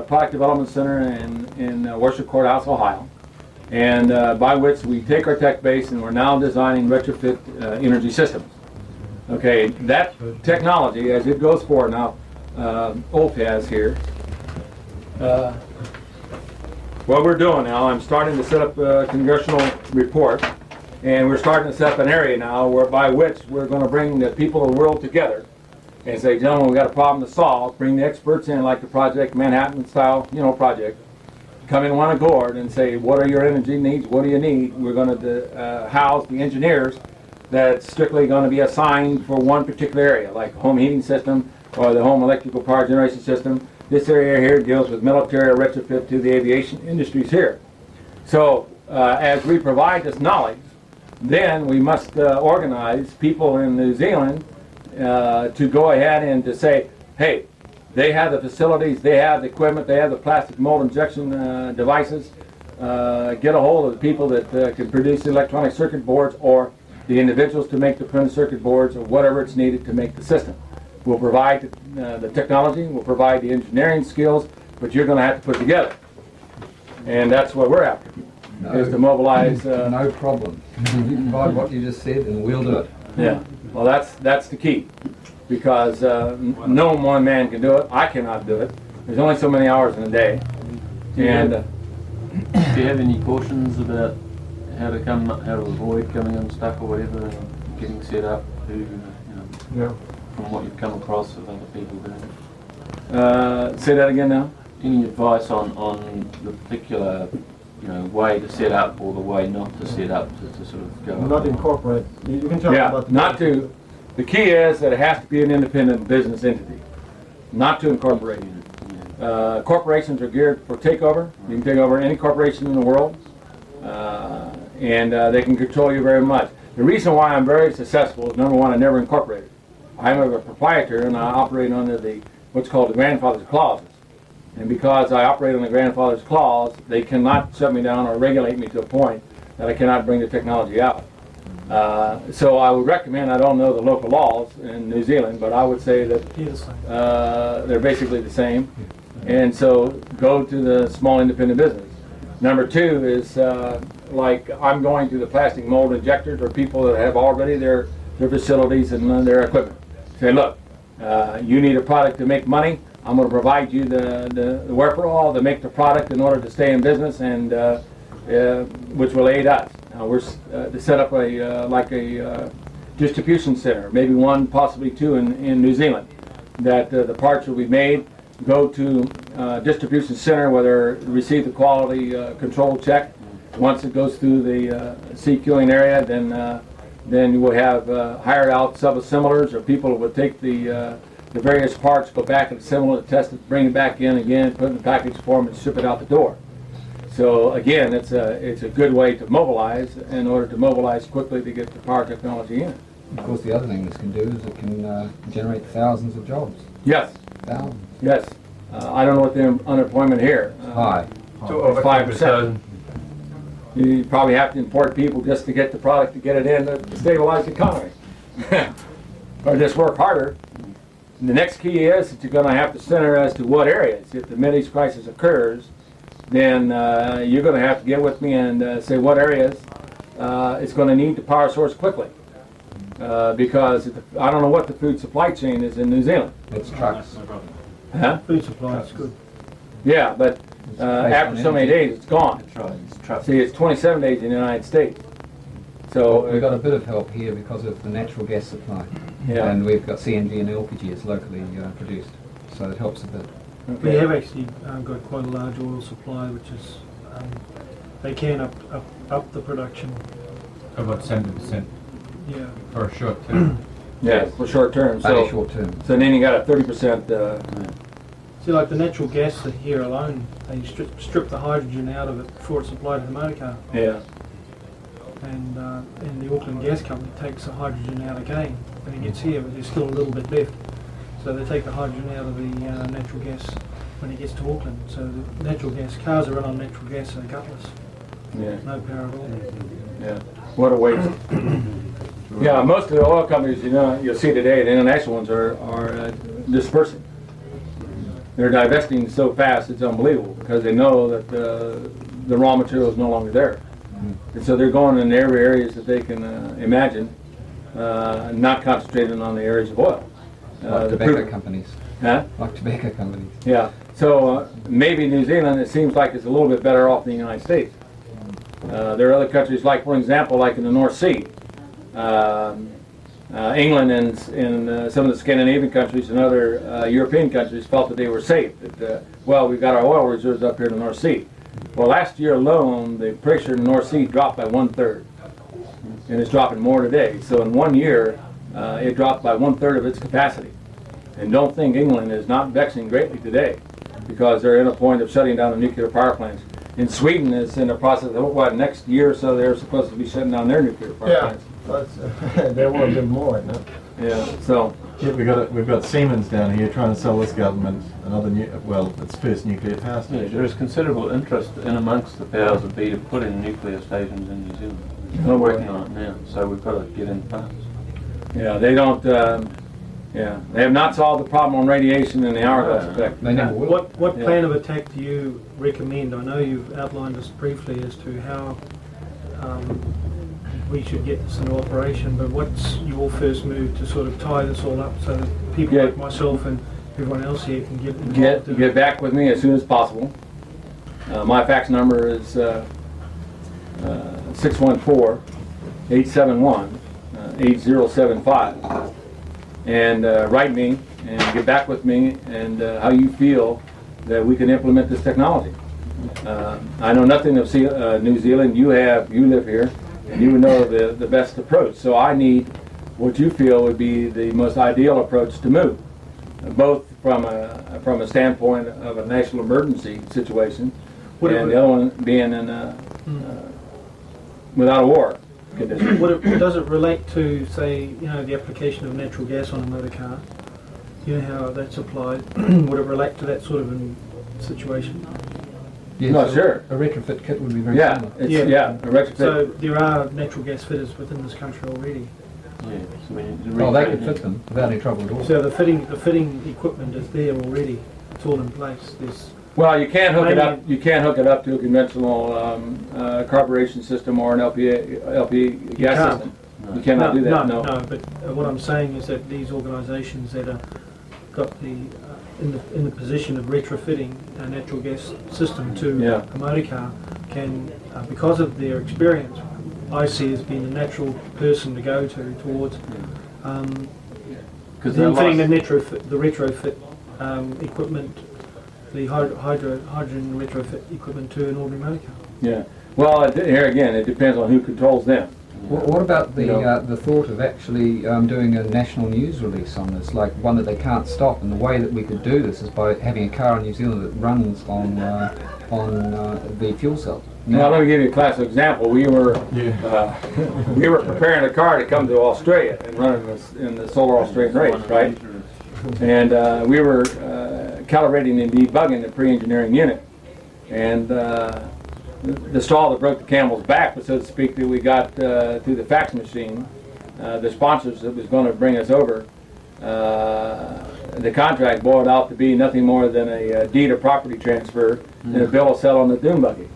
product development center in Worcester Courthouse, Ohio, and by which we take our tech base and we're now designing retrofit energy systems. Okay, that technology, as it goes forward now, Ulf has here. What we're doing now, I'm starting to set up a congressional report, and we're starting to set up an area now by which we're going to bring the people of the world together and say, gentlemen, we've got a problem to solve. Bring the experts in, like the Project Manhattan style, project. Come in one accord and say, what are your energy needs? What do you need? We're going to house the engineers that's strictly going to be assigned for one particular area, like home heating system or the home electrical power generation system. This area here deals with military retrofit to the aviation industries here. So as we provide this knowledge, then we must organize people in New Zealand to go ahead and to say, hey, they have the facilities, they have the equipment, they have the plastic mold injection devices. Get a hold of the people that can produce the electronic circuit boards or the individuals to make the printed circuit boards or whatever it's needed to make the system. We'll provide the technology, we'll provide the engineering skills, but you're going to have to put it together. And that's what we're after, is to mobilize... no problem. You provide what you just said and we'll do it. Yeah, well that's the key, because no one man can do it. I cannot do it. There's only so many hours in a day. Do you have any cautions about how to avoid coming unstuck or whatever and getting set up? Yeah. From what you've come across of other people doing? Say that again now. Any advice on the particular way to set up or the way not to set up to sort of go? Not incorporate. You can tell about not to. The key is that it has to be an independent business entity, not to incorporate. Corporations are geared for takeover. You can take over any corporation in the world, and they can control you very much. The reason why I'm very successful is, number one, I never incorporated. I'm a proprietor and I operate under what's called the grandfather's clauses. And because I operate on the grandfather's clause, they cannot shut me down or regulate me to a point that I cannot bring the technology out. So I would recommend, I don't know the local laws in New Zealand, but I would say that they're basically the same. And so go to the small independent business. Number two is like I'm going to the plastic mold injectors or people that have already their facilities and their equipment. Say, look, you need a product to make money. I'm going to provide you the wherewithal to make the product in order to stay in business, and which will aid us. Now we're to set up a distribution center, maybe one, possibly two in New Zealand, that the parts will be made, go to distribution center where they receive the quality control check. Once it goes through the CQing area, then you will have hired out sub-assemblers or people who will take the various parts, go back and assemble it, test it, bring it back in again, put it in the package form, and ship it out the door. So again, it's a good way to mobilize in order to mobilize quickly to get the power technology in. Of course, the other thing this can do is it can generate thousands of jobs. Yes. Thousands. Yes. I don't know what the unemployment here. High. So over 5%. You probably have to import people just to get the product, to get it in to stabilize the economy. Or just work harder. And the next key is that you're going to have to center as to what areas. If the Middle East crisis occurs, then you're going to have to get with me and say what areas it's going to need the power source quickly. Because I don't know what the food supply chain is in New Zealand. It's trucks. Huh? food supply is good. Yeah, but after so many days, it's gone. See, it's 27 days in the United States. So we've got a bit of help here because of the natural gas supply. Yeah. And we've got CNG and LPG is locally produced, so it helps a bit. We have actually got quite a large oil supply, which is they can up the production. About 70%. Yeah. For a short term. Yeah, for short term. Very So, short term. so then you got a 30%. See, like the natural gas here alone, they strip the hydrogen out of it before it's supplied to the motor car. Yeah. And the Auckland Gas Company takes the hydrogen out again when it gets here, but there's still a little bit left. So they take the hydrogen out of the natural gas when it gets to Auckland. So the natural gas cars are run on natural gas, so they're gutless. Yeah. No power at all. Yeah. What a waste. Yeah, most of the oil companies, you'll see today, the international ones are dispersing. they're divesting so fast it's unbelievable because they know that the raw material is no longer there. And so they're going in every areas that they can imagine, not concentrating on the areas of oil. Like tobacco companies. Huh? Like tobacco companies. Yeah. So maybe New Zealand, it seems like it's a little bit better off than the United States. There are other countries, like for example, like in the North Sea, England and some of the Scandinavian countries and other European countries felt that they were safe. That, well, we've got our oil reserves up here in the North Sea. Well, last year alone, the pressure in the North Sea dropped by 1/3, and it's dropping more today. So in 1 year, it dropped by 1/3 of its capacity. And don't think England is not vexing greatly today, because they're in a point of shutting down the nuclear power plants. And Sweden is in the process of, what, next year or so they're supposed to be shutting down their nuclear power plants. There will be more, no? Yeah, so, Yeah, we've got Siemens down here trying to sell this government another its first nuclear power Yeah, station. there is considerable interest in amongst the powers that be to put in nuclear stations in New Zealand. Oh, We're boy. working on it now, so we've got to get in fast. yeah, they don't, they have not solved the problem on radiation and the hourglass effect. They never will. What Yeah. plan of attack do you recommend? I know you've outlined this briefly as to how we should get this into operation, but what's your first move to sort of tie this all up so that people Yeah. like myself and everyone else here can get involved? Get back with me as soon as possible. My fax number is 614-871-8075. And write me and get back with me and how you feel that we can implement this technology. I know nothing of New Zealand. You live here, and you would know the best approach. So I need what you feel would be the most ideal approach to move, both from a standpoint of a national emergency situation, and the other one being in without a war condition. Does it relate to, say, the application of natural gas on a motor car? You know how that's applied. Would it relate to that sort of situation? Yes, No, sure. A retrofit kit would be very Yeah, similar. it's, Yeah. yeah, a retrofit. So there are natural gas fitters within this country already. Yeah, so we need to Oh, they recreate could it. fit them without any trouble at all. So the fitting equipment is there already. It's all in place. There's Well, you can't hook it Maybe- up. You can't hook it up to a conventional carburation system or an LP gas can't. system. You cannot do that. No. But what I'm saying is that these organisations that are got the in the position of retrofitting a natural gas system to Yeah. a motor car can, because of their experience, I see as being a natural person to go towards Because then they're fitting the licensed. retrofit equipment, the hydrogen retrofit equipment to an ordinary motor car. Yeah. Well, here again, it depends on who controls them. What about the You know. the thought of actually doing a national news release on this, like one that they can't stop? And the way that we could do this is by having a car in New Zealand that runs on the fuel cell. Now, let me give you a classic example. We were preparing a car to come to Australia and run in the Solar Australian race, right? And we were calibrating and debugging the pre-engineering unit. And the straw that broke the camel's back, so to speak, that we got through the fax machine, the sponsors that was going to bring us over, the contract boiled out to be nothing more than a deed of property transfer and a bill of sale on the dune buggy.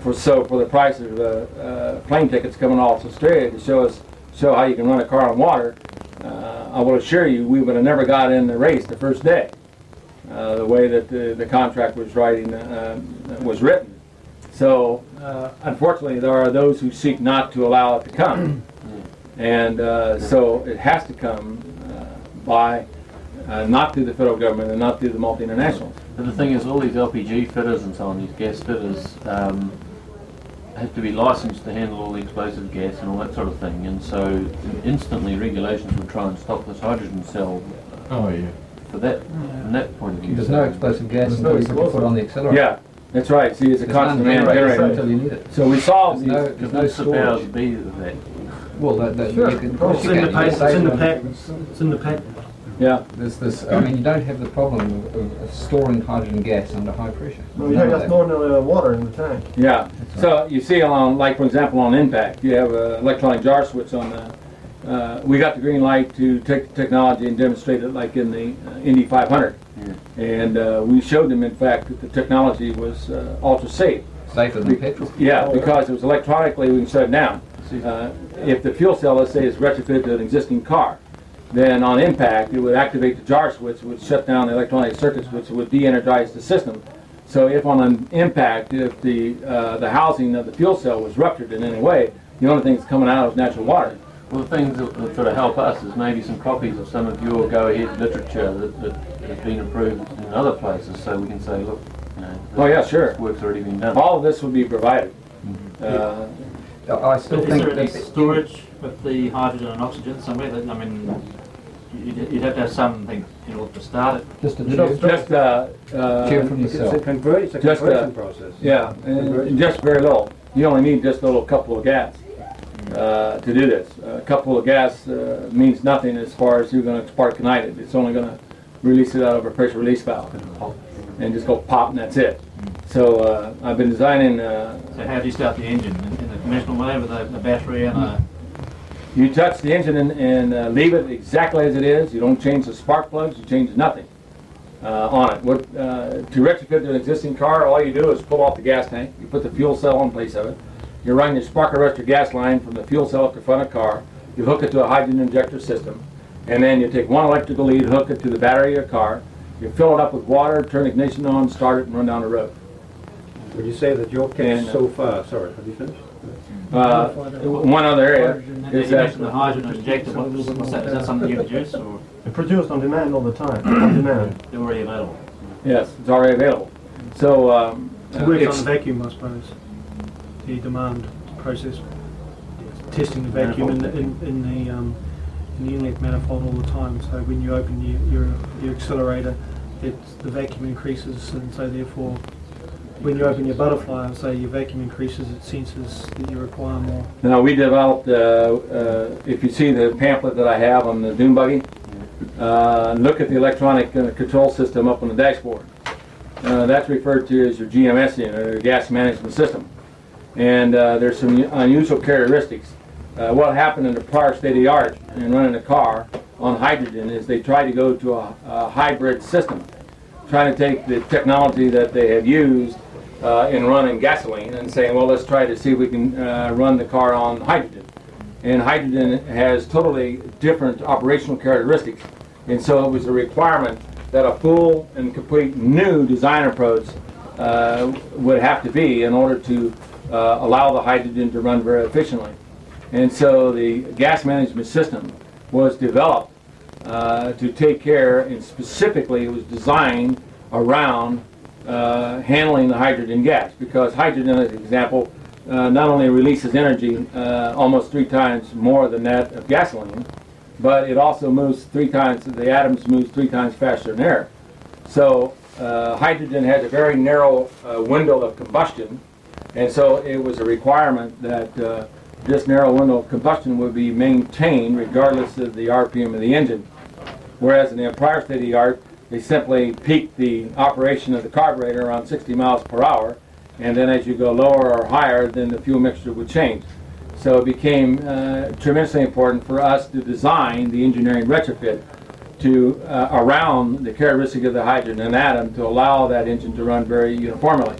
For the price of plane tickets coming off Australia to show how you can run a car on water, I will assure you we would have never got in the race the first day. The way that the contract was written. So unfortunately, there are those who seek not to allow it to come, and so it has to come by not through the federal government and not through the multinationals. But the thing is, all these LPG fitters and so on, these gas fitters, have to be licensed to handle all the explosive gas and all that sort of thing. And so instantly regulations would try and stop this hydrogen cell Oh yeah. for that, from that point of view. There's no explosive gas There's no until you put your foot explosive. on the accelerator. Yeah, that's right. See, it's a There's none constant demand generated generator. until you need it. So we solved these. There's no Convince the powers storage. that be of that. Well, Sure. you can, of Oh, course It's you in the can. patent. You can It's in the save them. patent. It's in the patent. Yeah. There's this. I mean, you don't have the problem of storing hydrogen gas under high pressure. No, you have just normal water in the tank. Yeah. So you see on, like for example, on impact, you have an electronic jar switch on the. We got the green light to take the technology and demonstrate it like in the Indy 500. And we showed them, in fact, that the technology was ultra safe. Safer than petrol. Yeah, because it was electronically, we can shut it down. If the fuel cell, let's say, is retrofitted to an existing car, then on impact, it would activate the jar switch, which would shut down the electronic circuits, which would de-energize the system. So if on an impact, if the housing of the fuel cell was ruptured in any way, the only thing that's coming out is natural water. Well, the things that sort of help us is maybe some copies of some of your go-ahead literature that has been approved in other places, so we can say, look, you know, Oh yeah, sure. this work's already been done. All of this would be provided. I still Is think there any that storage with the hydrogen and oxygen somewhere? I mean, you'd have to have something in order to start it. just a You don't tube, Just tube from It's a yourself. conversion process. yeah, and just very little. You only need just a little couple of gas to do this. A couple of gas means nothing as far as you're going to spark ignite it. It's only going to release it out of a pressure release valve and just go pop, and that's it. So I've been designing. So how do you start the engine? In the conventional way with a battery and a... You touch the engine and leave it exactly as it is. You don't change the spark plugs. You change nothing on it. To retrofit to an existing car, all you do is pull off the gas tank. You put the fuel cell in place of it. You run your spark arrestor gas line from the fuel cell up to the front of the car. You hook it to a hydrogen injector system. And then you take one electrical lead, hook it to the battery of your car. You fill it up with water, turn the ignition on, start it, and run down the road. Would you say that your And, case so far, sorry, have you finished? One other area And is you that mentioned the hydrogen injector. What's that? Is that something you produce or It's produced on demand all the time, on demand. they're already available? yes, it's already available. So It works it's- on the vacuum, I suppose. The demand process, testing the vacuum in the inlet manifold all the time. So when you open your accelerator, the vacuum increases, and so therefore, when you open your butterfly and say your vacuum increases, it senses that you require more. Now we developed, if you see the pamphlet that I have on the dune buggy, look at the electronic control system up on the dashboard. That's referred to as your GMS unit, or your gas management system. And there's some unusual characteristics. What happened in the prior state of the art in running a car on hydrogen is they tried to go to a hybrid system, trying to take the technology that they had used in running gasoline and saying, well, let's try to see if we can run the car on hydrogen. And hydrogen has totally different operational characteristics. And so it was a requirement that a full and complete new design approach would have to be in order to allow the hydrogen to run very efficiently. And so the gas management system was developed to take care, and specifically it was designed around handling the hydrogen gas, because hydrogen, as an example, not only releases energy almost 3 times more than that of gasoline, but it also moves 3 times, the atoms moves 3 times faster than air. So hydrogen has a very narrow window of combustion, and so it was a requirement that this narrow window of combustion would be maintained regardless of the RPM of the engine. Whereas in the prior state of the art, they simply peaked the operation of the carburetor around 60 miles per hour, and then as you go lower or higher, then the fuel mixture would change. So it became tremendously important for us to design the engineering retrofit to around the characteristic of the hydrogen atom to allow that engine to run very uniformly.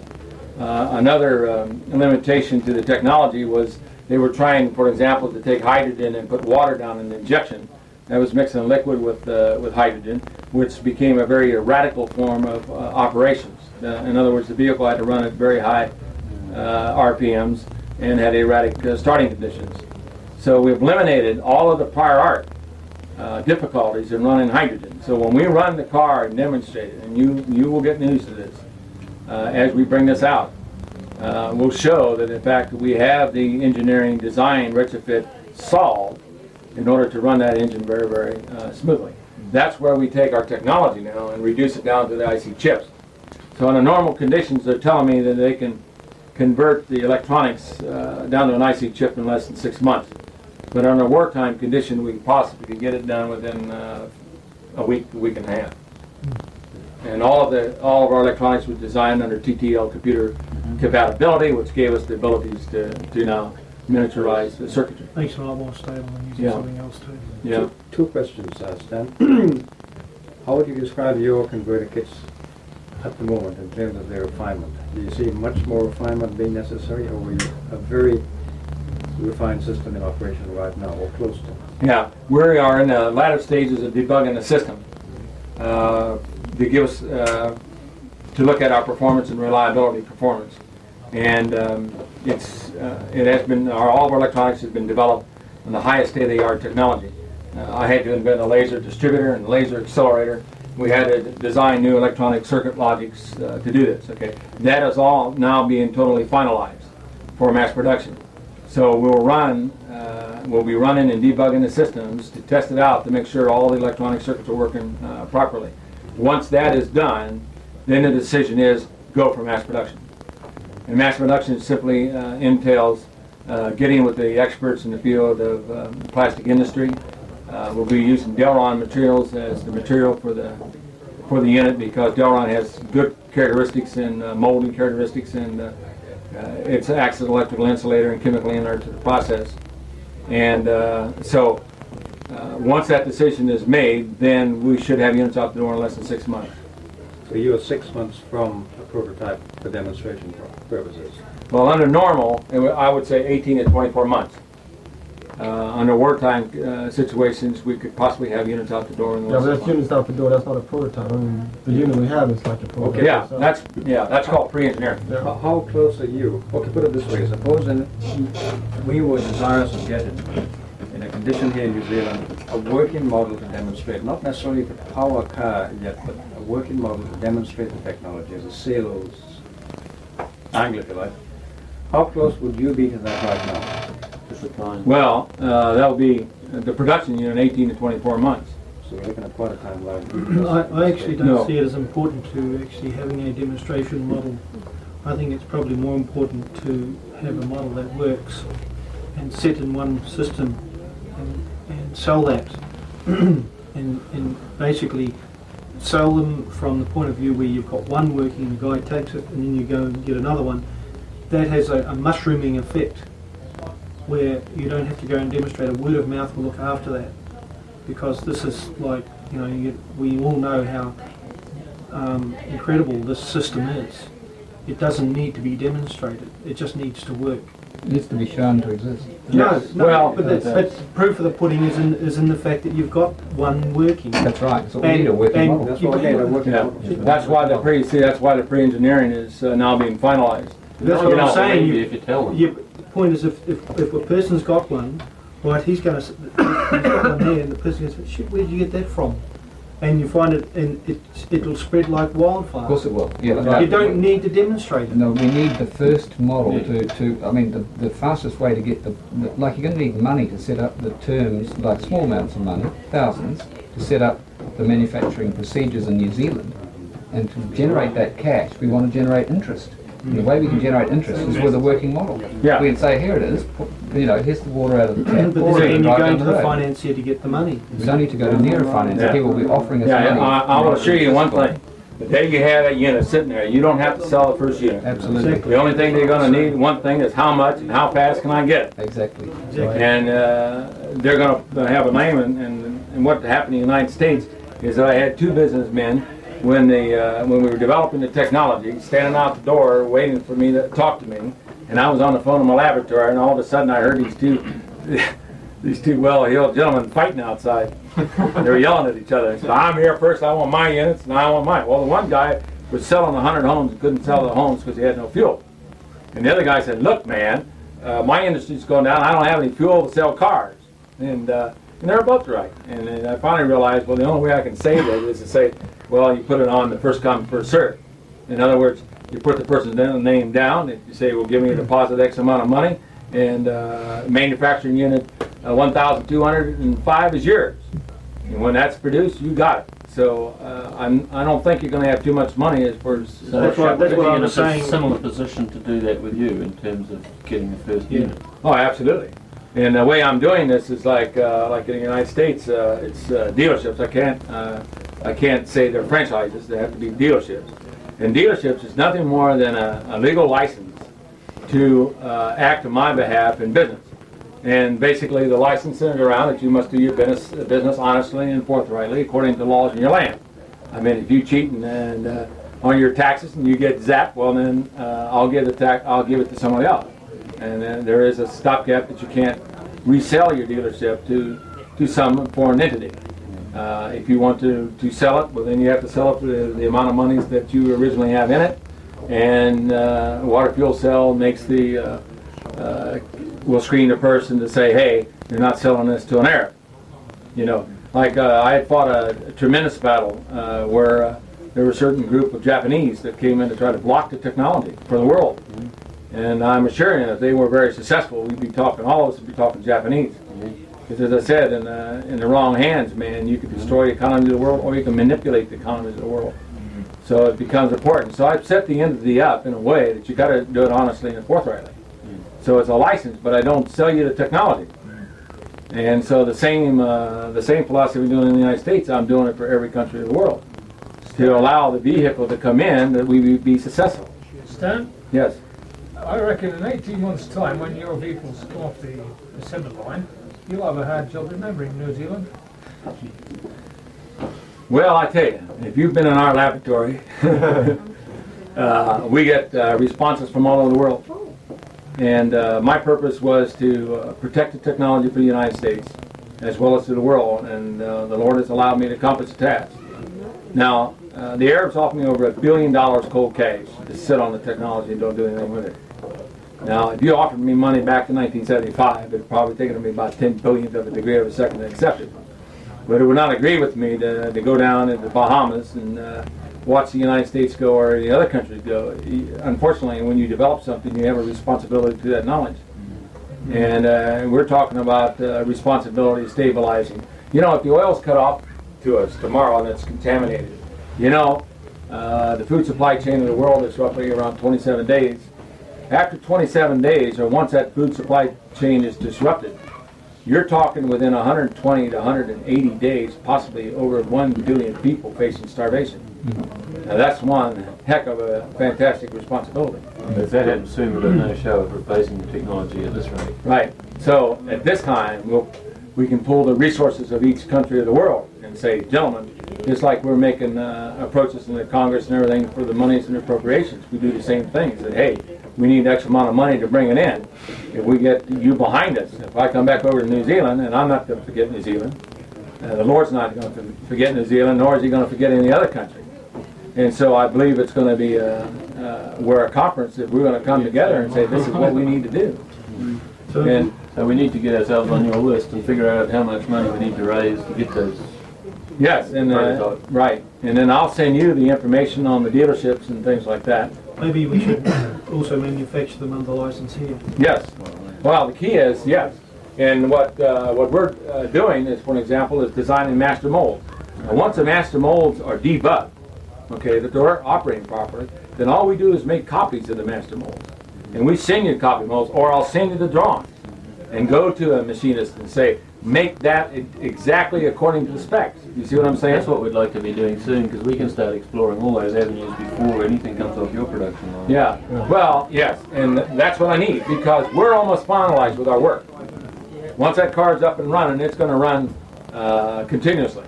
Another limitation to the technology was they were trying, for example, to take hydrogen and put water down in the injection. That was mixing a liquid with hydrogen, which became a very radical form of operations. In other words, the vehicle had to run at very high RPMs and had erratic starting conditions. So we've eliminated all of the prior art difficulties in running hydrogen. So when we run the car and demonstrate it, and you will get news of this as we bring this out, we'll show that in fact we have the engineering design retrofit solved in order to run that engine very, very smoothly. That's where we take our technology now and reduce it down to the IC chips. So under normal conditions, they're telling me that they can convert the electronics down to an IC chip in less than 6 months. But under wartime condition, we possibly get it done within a week and a half. And all of our electronics was designed under TTL computer compatibility, which gave us the abilities to now miniaturize the circuitry. Makes it a lot more stable than using Yeah. something else too. Yeah. Two questions, Stan. How would you describe your converter kits at the moment in terms of their refinement? Do you see much more refinement being necessary, or are you a very refined system in operation right now, or close to? Yeah, we are in the latter stages of debugging the system to give us to look at our performance and reliability performance. And it has been all of our electronics has been developed in the highest state-of-the-art technology. I had to invent a laser distributor and a laser accelerator. We had to design new electronic circuit logics to do this. Okay, that is all now being totally finalized for mass production. So we'll be running and debugging the systems to test it out to make sure all the electronic circuits are working properly. Once that is done, then the decision is go for mass production. And mass production simply entails getting with the experts in the field of plastic industry. We'll be using Delron materials as the material for the unit because Delron has good characteristics and molding characteristics, and it acts as an electrical insulator and chemical inert to the process. And so once that decision is made, then we should have units out the door in less than 6 months. So you are 6 months from a prototype for demonstration purposes. Well, under normal, I would say 18 to 24 months. Under wartime situations, we could possibly have units out the door in Yeah, less but than that's units out the door, that's not a prototype. I mean, the unit we have is like a prototype. Yeah, so- that's called pre-engineering. Yeah. How close are you? Okay, put it this way. Suppose we were desirous of getting, in a condition here in New Zealand, a working model to demonstrate, not necessarily to power a car yet, but a working model to demonstrate the technology as a sales angle, if you like. How close would you be to that right now? Well, that will be the production unit in 18 to 24 months. So we're looking at quite a timeline. I actually don't No. see it as important to actually having a demonstration model. I think it's probably more important to have a model that works and set in one system and sell that and basically sell them from the point of view where you've got one working, the guy takes it and then you go and get another one. That has a mushrooming effect where you don't have to go and demonstrate. A word of mouth will look after that, because this is like, you know, we all know how incredible this system is. It doesn't need to be demonstrated, it just needs to work. It needs to be shown to exist. No, Well, but proof of the pudding is in the fact that you've got one working. That's right. So we need a working model. That's what we need, a working Yeah, model. that's why the pre-engineering is now being finalized. That's You what know, I'm saying. Maybe if you tell them. The point is, if a person's got one, right, he's got one there, and the person goes, "Shit, where did you get that from?" And you find it, and it'll spread like wildfire. Of course it will. Yeah. You don't need to demonstrate it. No, we need the first model I mean, the fastest way to get like you're going to need money to set up the terms, like small amounts of money, thousands, to set up the manufacturing procedures in New Zealand. And to generate that cash, we want to generate interest. And the way we can generate interest is with a working model. Yeah. We can say, here it is, here's the water out of the tap. But pour it then in you right go down into the the road. financier to get the money. We don't need to go to near a finance. Yeah. People will be offering us Yeah, money. I want to assure you one thing. The day you have that unit sitting there, you don't have to sell the first unit. Absolutely. Exactly. The only thing they're going to need, one thing, is how much and how fast can I get it. Exactly. And they're going to have a name. And what happened in the United States is that I had two businessmen when we were developing the technology, standing out the door waiting for me to talk to me. And I was on the phone in my laboratory, and all of a sudden I heard these two well-heeled gentlemen fighting outside. They were yelling at each other. They said, "I'm here first, I want my units, and I want mine." Well, the one guy was selling 100 homes and couldn't sell the homes because he had no fuel. And the other guy said, "Look, man, my industry's going down. I don't have any fuel to sell cars." And they're both right. And I finally realized, well, the only way I can save it is to say, well, you put it on the first come, first served. In other words, you put the person's name down, and you say, well, give me a deposit X amount of money, and manufacturing unit 1,205 is yours. And when that's produced, you got it. So I don't think you're going to have too much money as far as... So That's what we're I in a was saying. similar position to do that with you in terms of getting the first Yeah. unit. Oh, absolutely. And the way I'm doing this is like in the United States, it's dealerships. I can't say they're franchises. They have to be dealerships. And dealerships is nothing more than a legal license to act on my behalf in business. And basically, the license is around that you must do your business honestly and forthrightly according to the laws in your land. I mean, if you cheat and on your taxes and you get zapped, well then I'll give it to somebody else. And then there is a stopgap that you can't resell your dealership to some foreign entity. If you want to sell it, well then you have to sell it for the amount of monies that you originally have in it. And water fuel cell makes will screen the person to say, hey, you're not selling this to an Arab. You know, like I had fought a tremendous battle where there were a certain group of Japanese that came in to try to block the technology for the world. And I'm assuring you, if they were very successful, we'd be talking, all of us would be talking Japanese. Because as I said, in the wrong hands, man, you could destroy the economy of the world, or you can manipulate the economy of the world. So it becomes important. So I've set the entity up in a way that you got to do it honestly and forthrightly. So it's a license, but I don't sell you the technology. And so the same philosophy we're doing in the United States, I'm doing it for every country of the world, to allow the vehicle to come in that we be successful. Stan, Yes. I reckon in 18 months' time, when your vehicles come off the assembly line, you'll have a hard job remembering New Zealand. Well, I tell you, if you've been in our laboratory, we get responses from all over the world. And my purpose was to protect the technology for the United States, as well as to the world, and the Lord has allowed me to accomplish the task. Now, the Arabs offer me over $1 billion cold cash to sit on the technology and don't do anything with it. Now, if you offered me money back in 1975, it would probably taken me about 10 billionth of a degree of a second to accept it. But it would not agree with me to go down into the Bahamas and watch the United States go or the other countries go. Unfortunately, when you develop something, you have a responsibility to that knowledge. And we're talking about responsibility stabilizing. You know, if the oil's cut off to us tomorrow and it's contaminated, you know, the food supply chain of the world is roughly around 27 days. After 27 days, or once that food supply chain is disrupted, you're talking within 120 to 180 days, possibly over 1 billion people facing starvation. Now that's one heck of a fantastic responsibility. If that happens soon, we've got no show of replacing the technology at this rate. Right. So at this time, we can pull the resources of each country of the world and say, gentlemen, just like we're making approaches in the Congress and everything for the monies and appropriations, we do the same thing. Say, hey, we need X amount of money to bring it in. If we get you behind us, if I come back over to New Zealand, and I'm not going to forget New Zealand, the Lord's not going to forget New Zealand, nor is he going to forget any other country. And so I believe it's going to be we're a conference if we're going to come together and say this is what we need to do. And so we need to get ourselves on your list and figure out how much money we need to raise to get those. yes, and right, and then I'll send you the information on the dealerships and things like that. Maybe we should also manufacture them under license here. Yes. Well, the key is yes, and what we're doing is, for an example, is designing master molds. Now, once the master molds are debugged, okay, that they're operating properly, then all we do is make copies of the master molds. And we send you copy molds, or I'll send you the drawings, and go to a machinist and say, make that exactly according to the specs. You see what I'm saying? That's what we'd like to be doing soon, because we can start exploring all those avenues before anything comes off your production line. Yeah. Well, yes, and that's what I need, because we're almost finalized with our work. Once that car's up and running, it's going to run continuously.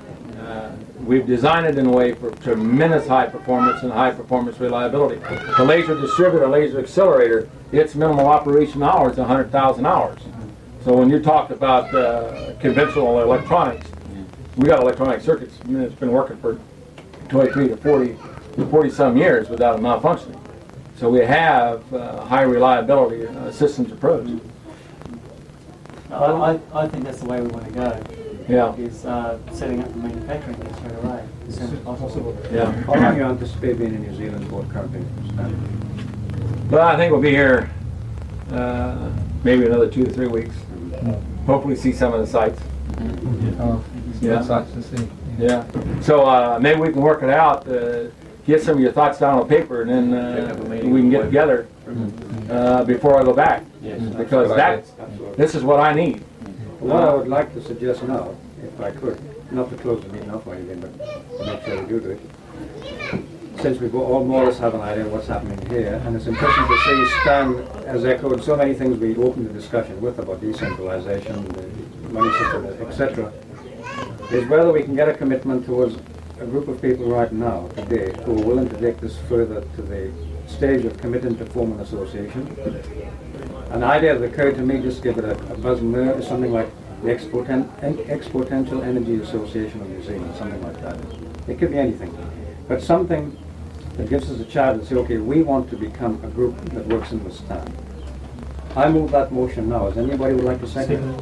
We've designed it in a way for tremendous high performance and high performance reliability. The laser distributor, laser accelerator, its minimal operation hours is 100,000 hours. So when you talk about conventional electronics, we got electronic circuits. I mean, it's been working for 23 to 40 some years without a malfunctioning. So we have high reliability systems approach. I think that's the way we want to go. Yeah. Is setting up the manufacturing there straight away as soon as possible. Yeah. How long do you anticipate being in New Zealand for currently? Well, I think we'll be here maybe another 2 to 3 weeks. Hopefully see some of the sites. Yeah. Sites to see. Yeah. So maybe we can work it out, get some of your thoughts down on paper, and then we can get together before I go back. Yes. Because this is what I need. What I would like to suggest now, if I could, not to close the meeting off or anything, but to make sure we do it, since we all more or less have an idea of what's happening here, and it's interesting to see Stan has echoed so many things we opened the discussion with about decentralization, the money system, etc., is whether we can get a commitment towards a group of people right now, today, who are willing to take this further to the stage of committing to form an association. An idea that occurred to me, just to give it a buzz and is something like the Exponential Energy Association of New Zealand, something like that. It could be anything, but something that gives us a chance to say, okay, we want to become a group that works in this town. I move that motion now. Is anybody would like to second it?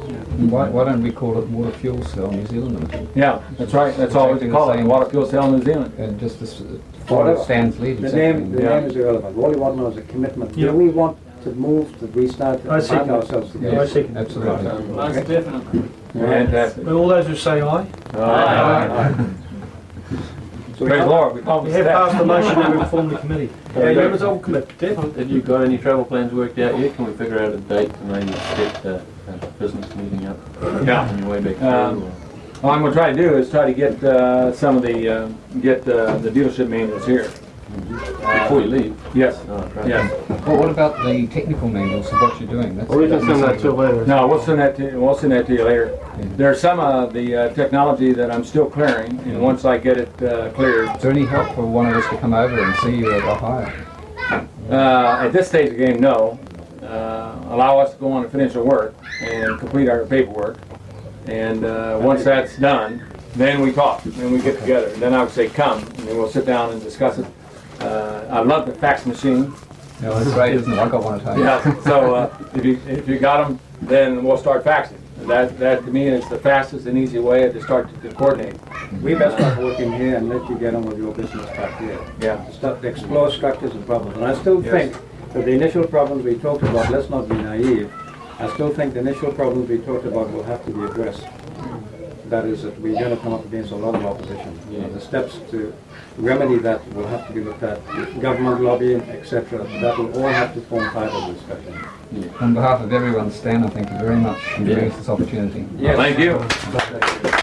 Why don't we call it Water Fuel Cell New Zealand Limited? Yeah, that's right. That's all we call it, Water Fuel Cell New Zealand. And just this, follow Stan's lead. The name is irrelevant. All we want now is a commitment. Do we want to move, to restart, to bind ourselves together? I second. Absolutely. Most definitely. Fantastic. All those who say aye? Aye. So Praise the Lord. We We have passed the motion and we've formed the committee. Okay, members, I will commit. Have you got any travel plans worked out yet? Can we figure out a date to maybe set a business meeting up Yeah. on your way back through? What I'm going to try to do is try to get some of the the dealership manuals here. Before you leave? Yes. Oh, great. Yes. Well, what about the technical manuals of what you're doing? That's, Or we can send that to you later. No, we'll send that to you later. There's some of the technology that I'm still clearing, and once I get it cleared, Is there any help for one of us to come over and see you at Ohio? at this stage of the game, no. Allow us to go on and finish our work and complete our paperwork, and once that's done, then we talk, then we get together, and then I would say come, and then we'll sit down and discuss it. I love the fax machine. No, that's great, isn't it? I got one at home. Yeah, so if you got them, then we'll start faxing. That to me is the fastest and easy way to start to coordinate. we best start working here and let you get on with your business back here. Yeah. To explore structures and problems. And I still think that the initial problems we talked about, let's not be naive, I still think the initial problems we talked about will have to be addressed. That is, that we're going to come up against a lot of opposition. The steps to remedy that will have to be looked at, government lobbying, etc. That will all have to form part of the discussion. On behalf of everyone, Stan, I thank you very much for giving us this opportunity. Thank you.